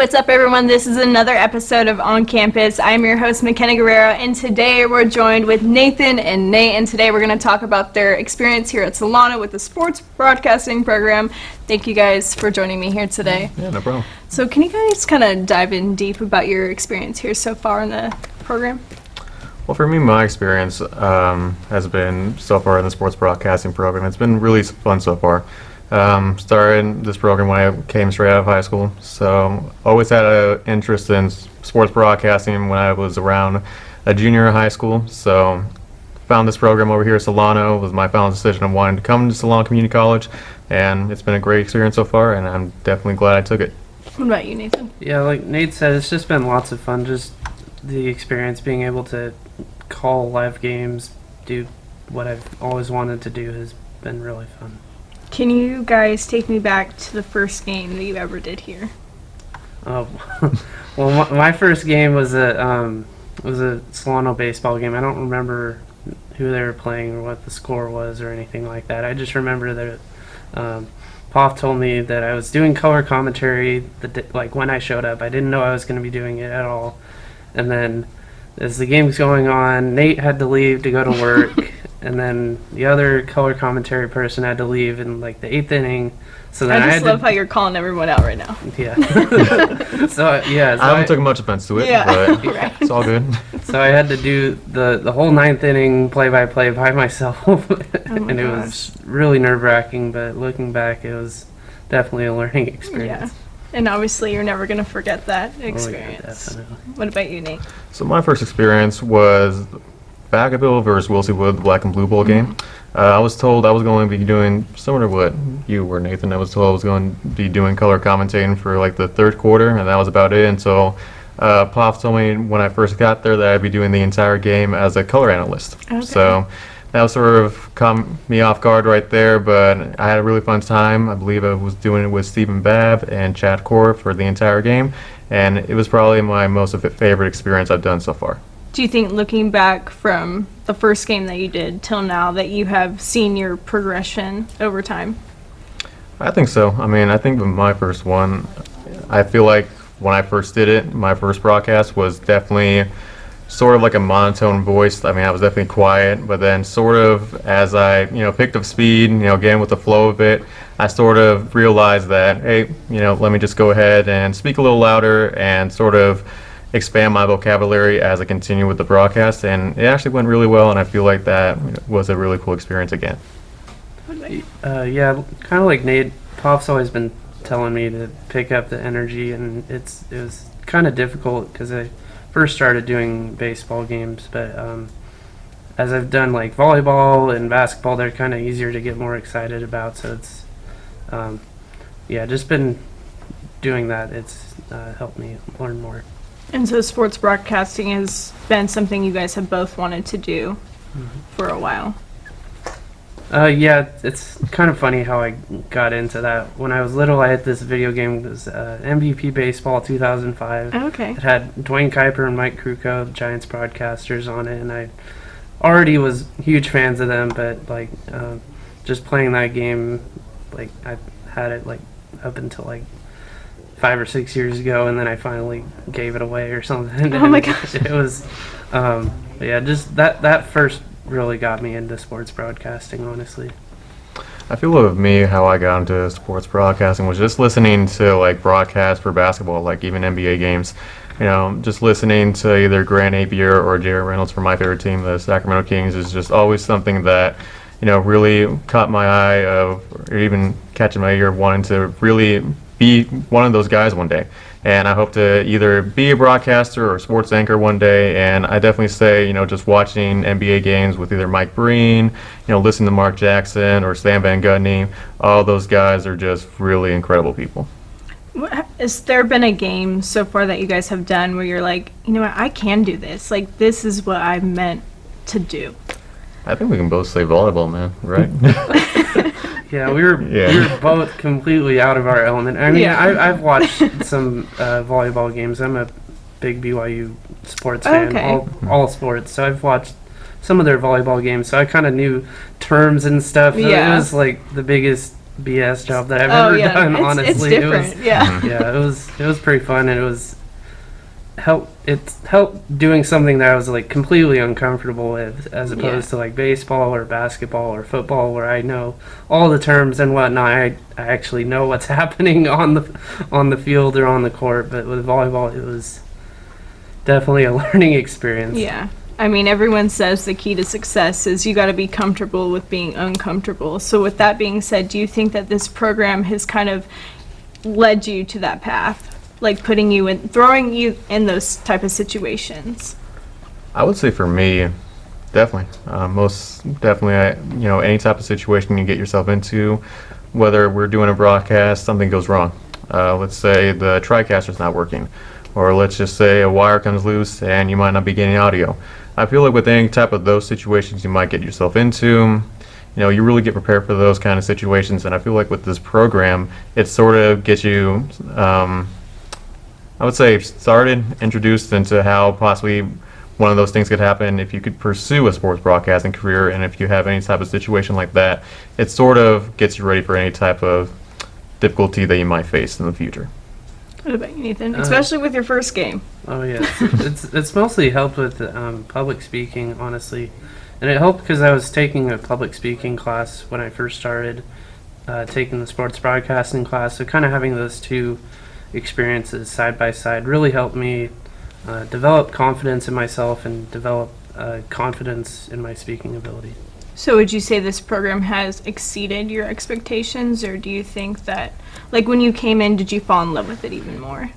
What's up, everyone? This is another episode of On Campus. I'm your host, Myckena Guerrero, and today we're joined with Nathan and Nate, and today we're going to talk about their experience here at Solano with the sports broadcasting program. Thank you guys for joining me here today. Yeah, no problem. So can you guys kind of dive in deep about your experience here so far in the program? Well, for me, my experience has been so far in the sports broadcasting program. It's been really fun so far. Started this program when I came straight out of high school, so always had an interest in sports broadcasting when I was around a junior in high school. So found this program over here at Solano. It was my final decision of wanting to come to Solano Community College, and it's been a great experience so far, and I'm definitely glad I took it. What about you, Nathan? Yeah, like Nate said, it's just been lots of fun. Just the experience, being able to call live games, do what I've always wanted to do has been really fun. Can you guys take me back to the first game that you ever did here? Oh, well, my first game was a Solano baseball game. I don't remember who they were playing or what the score was or anything like that. I just remember that Poff told me that I was doing color commentary like when I showed up. I didn't know I was going to be doing it at all. And then as the game's going on, Nate had to leave to go to work. And then the other color commentary person had to leave in like the 8th inning. So then I just love how you're calling everyone out right now. Yeah. So yeah. So I haven't taken much offense to it, but right. It's all good. So I had to do the whole 9th inning play-by-play by myself, and it was really nerve-wracking. But looking back, it was definitely a learning experience. Yeah. And obviously, you're never going to forget that experience. Oh, yeah, definitely. What about you, Nate? So my first experience was Vacaville versus Wilseywood, the Black and Blue Bowl game. I was told I was going to be doing similar to what you were, Nathan. I was told I was going to be doing color commentating for like the third quarter, and that was about it until Poff told me when I first got there that I'd be doing the entire game as a color analyst. Okay. So that was sort of caught me off guard right there, but I had a really fun time. I believe I was doing it with Stephen Babb and Chad Core for the entire game, and it was probably my most favorite experience I've done so far. Do you think, looking back from the first game that you did till now, that you have seen your progression over time? I think so. I mean, I think with my first one, I feel like when I first did it, my first broadcast was definitely sort of like a monotone voice. I mean, I was definitely quiet, but then sort of as I, picked up speed, again with the flow of it, I sort of realized that, hey, let me just go ahead and speak a little louder and sort of expand my vocabulary as I continue with the broadcast, and it actually went really well, and I feel like that was a really cool experience again. Yeah, kind of like Nate, Poff's always been telling me to pick up the energy, and it was kind of difficult because I first started doing baseball games, but as I've done like volleyball and basketball, they're kind of easier to get more excited about, so it's just been doing that. It's helped me learn more. And so sports broadcasting has been something you guys have both wanted to do for a while. Yeah, it's kind of funny how I got into that. When I was little, I had this video game. It was MVP Baseball 2005. Okay. It had Dwayne Kuiper and Mike Krukow, the Giants broadcasters, on it, and I already was huge fans of them, but like just playing that game, like I had it like up until like 5 or 6 years ago, and then I finally gave it away or something. Oh my gosh. It was, just that first really got me into sports broadcasting, honestly. I feel with me, how I got into sports broadcasting was just listening to like broadcasts for basketball, like even NBA games. Just listening to either Grant Napier or Jerry Reynolds for my favorite team, the Sacramento Kings, is just always something that really caught my eye or even catching my ear of wanting to really be one of those guys one day. And I hope to either be a broadcaster or a sports anchor one day. And I definitely say, just watching NBA games with either Mike Breen, listening to Mark Jackson or Stan Van Gundy, all those guys are just really incredible people. Has there been a game so far that you guys have done where you're like, you know what, I can do this. Like, this is what I meant to do. I think we can both say volleyball, man, right? Yeah, we were both completely out of our element. I mean, Yeah. I've watched some volleyball games. I'm a big BYU sports fan, Okay. all sports. So I've watched some of their volleyball games. So I kind of knew terms and stuff. Yeah. It was like the biggest BS job that I've Oh, ever yeah. done. It's Honestly, different. Yeah. yeah, it was pretty fun, and it helped doing something that I was like completely uncomfortable with, as opposed to like baseball or basketball or football, where I know all the terms and whatnot. I actually know what's happening on the field or on the court. But with volleyball, it was definitely a learning experience. Yeah. I mean, everyone says the key to success is you got to be comfortable with being uncomfortable. So with that being said, do you think that this program has kind of led you to that path? Like throwing you in those type of situations? I would say for me, definitely. Most definitely, any type of situation you get yourself into, whether we're doing a broadcast, something goes wrong. Let's say the TriCaster's not working, or let's just say a wire comes loose and you might not be getting audio. I feel like with any type of those situations you might get yourself into, you really get prepared for those kind of situations. And I feel like with this program, it sort of gets you, I would say, started, introduced into how possibly one of those things could happen if you could pursue a sports broadcasting career. And if you have any type of situation like that, it sort of gets you ready for any type of difficulty that you might face in the future. What about you, Nathan? Especially with your first game. Oh yeah, it's mostly helped with public speaking, honestly, and it helped because I was taking a public speaking class when I first started taking the sports broadcasting class. So kind of having those two experiences side by side really helped me develop confidence in myself and develop confidence in my speaking ability. So would you say this program has exceeded your expectations, or do you think that, like, when you came in, did you fall in love with it even more?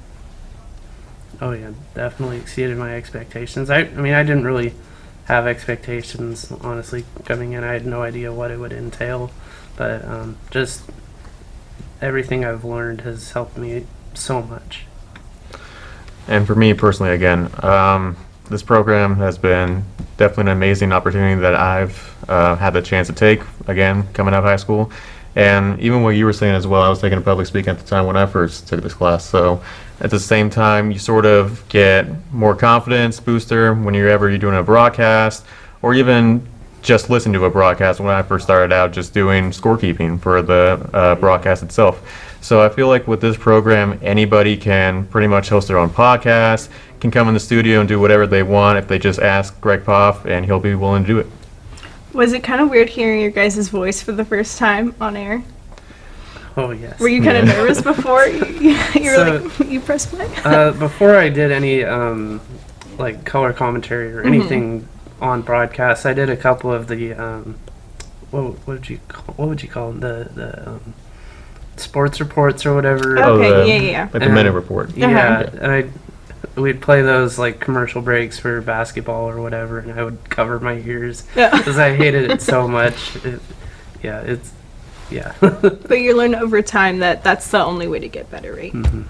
Oh yeah, definitely exceeded my expectations. I mean, I didn't really have expectations, honestly, coming in. I had no idea what it would entail, but just everything I've learned has helped me so much. And for me personally, again, this program has been definitely an amazing opportunity that I've had the chance to take, again, coming out of high school. And even what you were saying as well, I was taking public speaking at the time when I first took this class. So at the same time, you sort of get more confidence booster when you're doing a broadcast, or even just listen to a broadcast. When I first started out, just doing scorekeeping for the broadcast itself. So I feel like with this program, anybody can pretty much host their own podcast, can come in the studio and do whatever they want if they just ask Greg Poff, and he'll be willing to do it. Was it kind of weird hearing your guys' voice for the first time on air? Oh yes. Were you kind of nervous before? You were So, like, you press play? Before I did any like color commentary or anything on broadcasts, I did a couple of the what would you call them? The sports reports or whatever. Okay, yeah. Like the minute report. Yeah, and we'd play those like commercial breaks for basketball or whatever, and I would cover my ears Yeah. because I hated it so much. But you learn over time that that's the only way to get better, right? And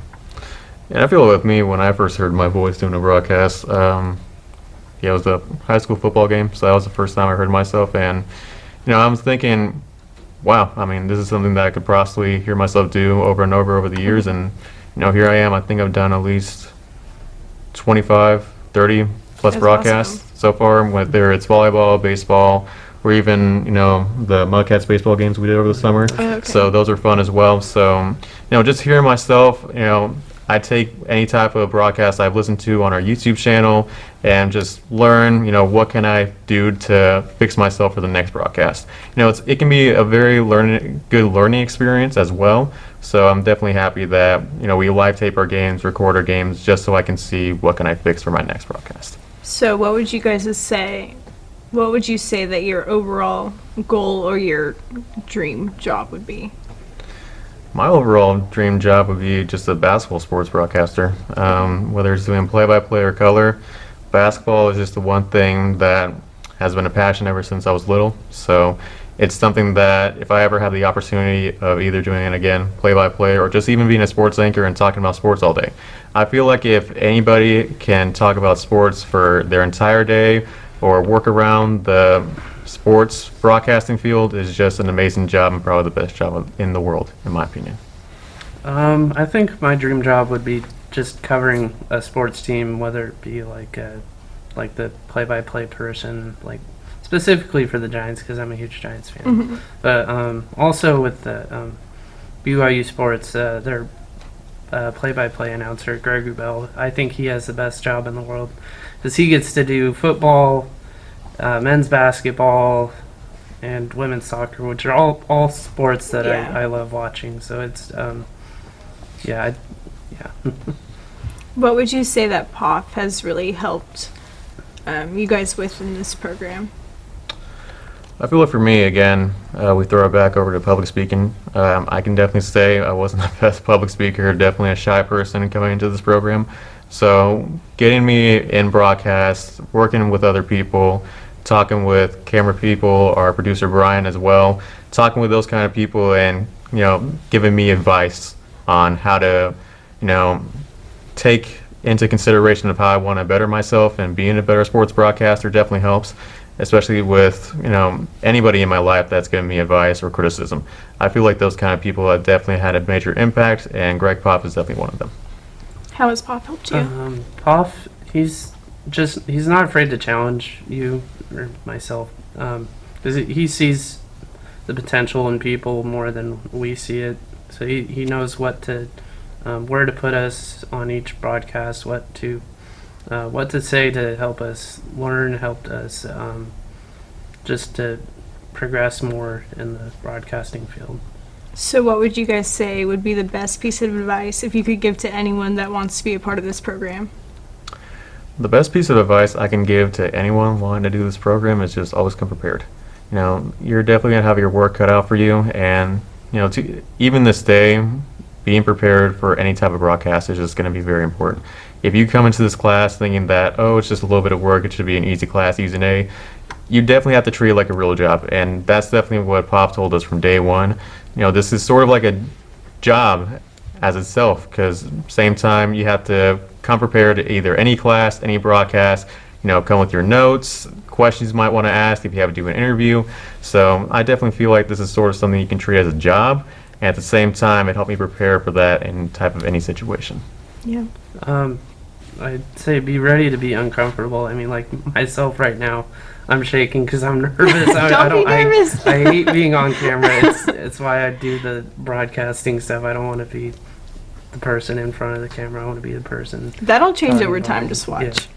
I feel with me, when I first heard my voice doing a broadcast, it was a high school football game, so that was the first time I heard myself, and I was thinking, wow, I mean, this is something that I could possibly hear myself do over and over the years, and here I am. I think I've done at least 25, 30 plus That's broadcasts awesome. so far, whether it's volleyball, baseball, or even the Mudcats baseball games we did over the summer. Okay. So those are fun as well. So just hearing myself, I take any type of broadcast I've listened to on our YouTube channel and just learn, what can I do to fix myself for the next broadcast. It can be a very good learning experience as well. So I'm definitely happy that, we live tape our games, record our games, just so I can see what can I fix for my next broadcast. So what would you guys say? What would you say that your overall goal or your dream job would be? My overall dream job would be just a basketball sports broadcaster. Whether it's doing play-by-play or color, basketball is just the one thing that has been a passion ever since I was little. So it's something that if I ever have the opportunity of either doing it again, play-by-play, or just even being a sports anchor and talking about sports all day, I feel like if anybody can talk about sports for their entire day or work around the sports broadcasting field, is just an amazing job and probably the best job in the world, in my opinion. I think my dream job would be just covering a sports team, whether it be like the play-by-play person, like specifically for the Giants because I'm a huge Giants fan. Mm-hmm. But also with the BYU Sports, their play-by-play announcer, Greg Wrubell, I think he has the best job in the world because he gets to do football, men's basketball, and women's soccer, which are all sports that I love watching. So it's yeah. What would you say that POF has really helped you guys with in this program? I feel like for me, again, we throw it back over to public speaking. I can definitely say I wasn't the best public speaker, definitely a shy person coming into this program. So getting me in broadcast, working with other people, talking with camera people, our producer Brian as well, talking with those kind of people and, giving me advice on how to, take into consideration of how I want to better myself, and being a better sports broadcaster definitely helps, especially with, anybody in my life that's giving me advice or criticism. I feel like those kind of people have definitely had a major impact, and Greg Poff is definitely one of them. How has POF helped you? Poff, he's not afraid to challenge you or myself, because he sees the potential in people more than we see it. So he knows what to where to put us on each broadcast, what to say to help us learn, help us just to progress more in the broadcasting field. So what would you guys say would be the best piece of advice if you could give to anyone that wants to be a part of this program? The best piece of advice I can give to anyone wanting to do this program is just always come prepared. You're definitely going to have your work cut out for you, and even this day, being prepared for any type of broadcast is just going to be very important. If you come into this class thinking that, it's just a little bit of work, it should be an easy class, easy A, you definitely have to treat it like a real job, and that's definitely what Pop told us from day one. This is sort of like a job as itself, because same time you have to come prepared to either any class, any broadcast, come with your notes, questions you might want to ask if you have to do an interview. So I definitely feel like this is sort of something you can treat as a job, and at the same time it helped me prepare for that in type of any situation. Yeah. I'd say be ready to be uncomfortable. I mean, like myself right now, I'm shaking because I'm nervous. Don't be nervous. I hate being on camera. It's why I do the broadcasting stuff. I don't want to be the person in front of the camera. I want to be the person. That'll change over time. Just watch.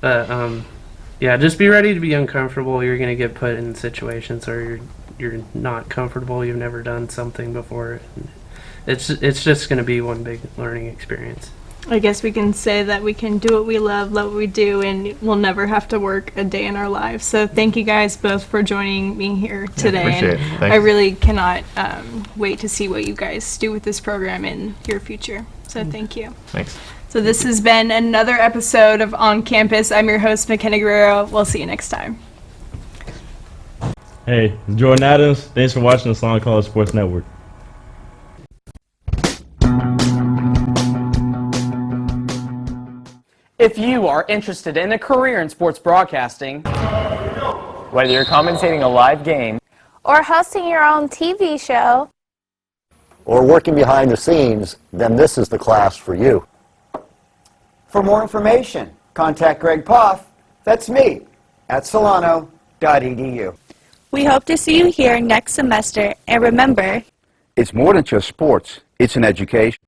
Yeah. Just be ready to be uncomfortable. You're gonna get put in situations where you're not comfortable. You've never done something before. It's just gonna be one big learning experience. I guess we can say that we can do what we love what we do, and we'll never have to work a day in our lives. So thank you guys both for joining me here today. Appreciate it. And Thanks. I really cannot wait to see what you guys do with this program in your future. So thank you. Thanks. So this has been another episode of On Campus. I'm your host, Myckena Guerrero. We'll see you next time. Hey, it's Jordan Adams. Thanks for watching the Solano College Sports Network. If you are interested in a career in sports broadcasting, whether you're commentating a live game or hosting your own TV show, or working behind the scenes, then this is the class for you. For more information, contact Greg Poff, that's me, at solano.edu. we hope to see you here next semester. And remember, It's more than just sports, it's an education.